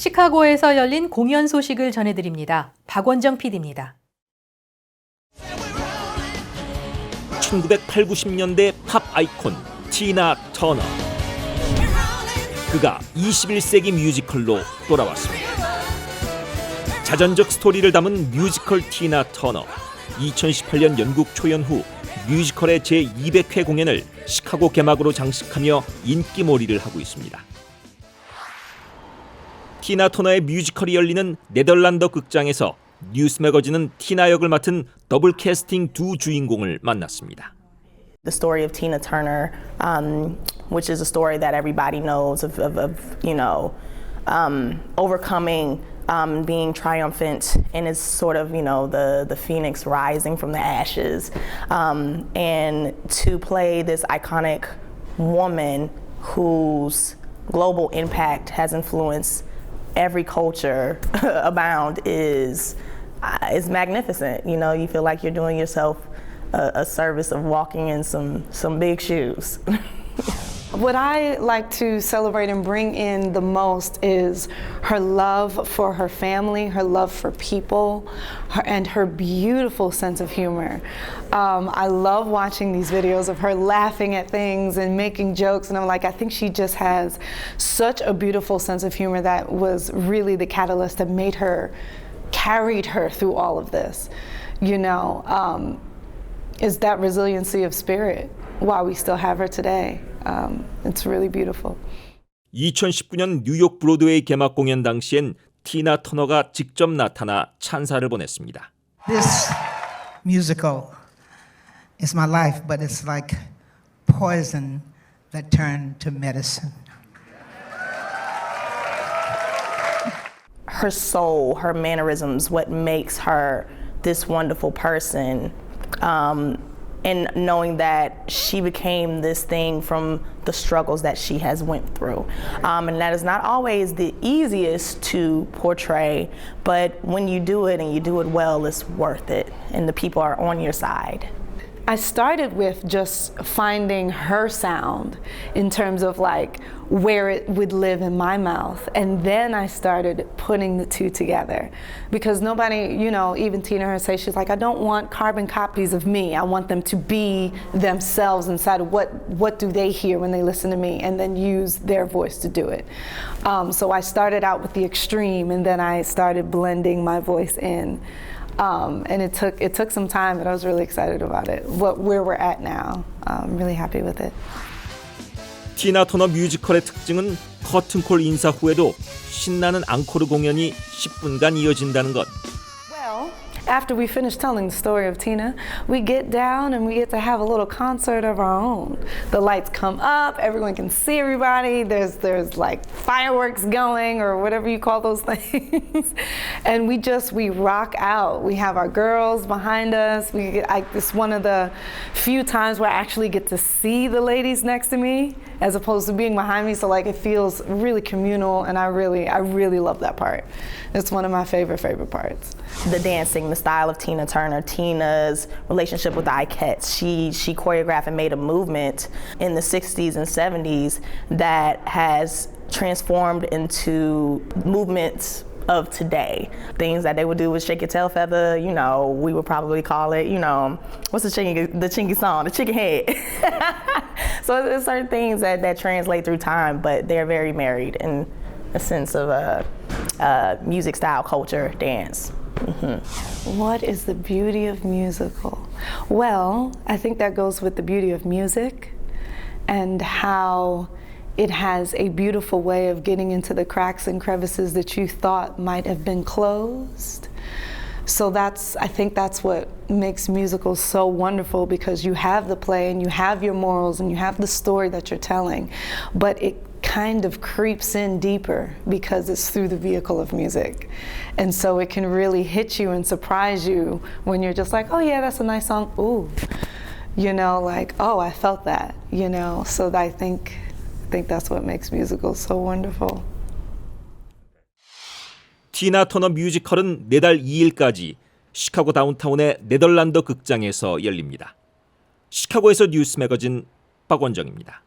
시카고에서 열린 공연 소식을 전해드립니다. 박원정 PD입니다. 1980, 90년대 팝 아이콘 티나 터너. 그가 21세기 뮤지컬로 돌아왔습니다. 자전적 스토리를 담은 뮤지컬 티나 터너. 2018년 영국 초연 후 뮤지컬의 제200회 공연을 시카고 개막으로 장식하며 인기몰이를 하고 있습니다. 티나 터너의 뮤지컬이 열리는 네덜란드 극장에서 뉴스매거진은 티나 역을 맡은 더블 캐스팅 두 주인공을 만났습니다. The story of Tina Turner, which is a story that everybody knows of overcoming, being triumphant, and is sort of the phoenix rising from the ashes, and to play this iconic woman whose global impact has influenced every culture abound is magnificent. You feel like you're doing yourself a service of walking in some big shoes. What I like to celebrate and bring in the most is her love for her family, her love for people, and her beautiful sense of humor. I love watching these videos of her laughing at things and making jokes, and I'm like, I think she just has such a beautiful sense of humor that was really the catalyst that carried her through all of this. Is that resiliency of spirit why we still have her today. It's really beautiful. 2019년 뉴욕 브로드웨이 개막 공연 당시엔 티나 터너가 직접 나타나 찬사를 보냈습니다. This musical is my life, but it's like poison that turned to medicine. Her soul, her mannerisms, what makes her this wonderful person. And knowing that she became this thing from the struggles that she has went through. And that is not always the easiest to portray, but when you do it and you do it well, it's worth it, and the people are on your side. I started with just finding her sound in terms of like where it would live in my mouth, and then I started putting the two together, because nobody, even Tina herself, she's like, I don't want carbon copies of me. I want them to be themselves inside of what do they hear when they listen to me, and then use their voice to do it. So I started out with the extreme, and then I started blending my voice in. And it took some time, but I was really excited about it. Where we're at now, I'm really happy with it. 티나 터너 뮤지컬의 특징은 커튼콜 인사 후에도 신나는 앙코르 공연이 10분간 이어진다는 것. Well, after we finish telling the story of Tina, we get down and we get to have a little concert of our own. The lights come up, everyone can see everybody. There's like fireworks going or whatever you call those things, and we rock out. We have our girls behind us. It's one of the few times where I actually get to see the ladies next to me, as opposed to being behind me. So like it feels really communal, and I really love that part. It's one of my favorite parts. The dancing, the style of Tina Turner, Tina's relationship with the Ikettes. She choreographed and made a movement in the 60s and 70s that has transformed into movements of today. Things that they would do with shake your tail feather, we would probably call it, what's the chinky song, the chicken head. So there's certain things that translate through time, but they're very married in a sense of music style, culture, dance. Mm-hmm. What is the beauty of musical? Well, I think that goes with the beauty of music and how it has a beautiful way of getting into the cracks and crevices that you thought might have been closed. So I think that's what makes musicals so wonderful, because you have the play and you have your morals and you have the story that you're telling, but it kind of creeps in deeper because it's through the vehicle of music. And so it can really hit you and surprise you when you're just like, oh yeah, that's a nice song. Ooh, like, oh, I felt that, So I think that's what makes musicals so wonderful. 티나 터너 뮤지컬은 내달 2일까지 시카고 다운타운의 네덜란드 극장에서 열립니다. 시카고에서 뉴스매거진 박원정입니다.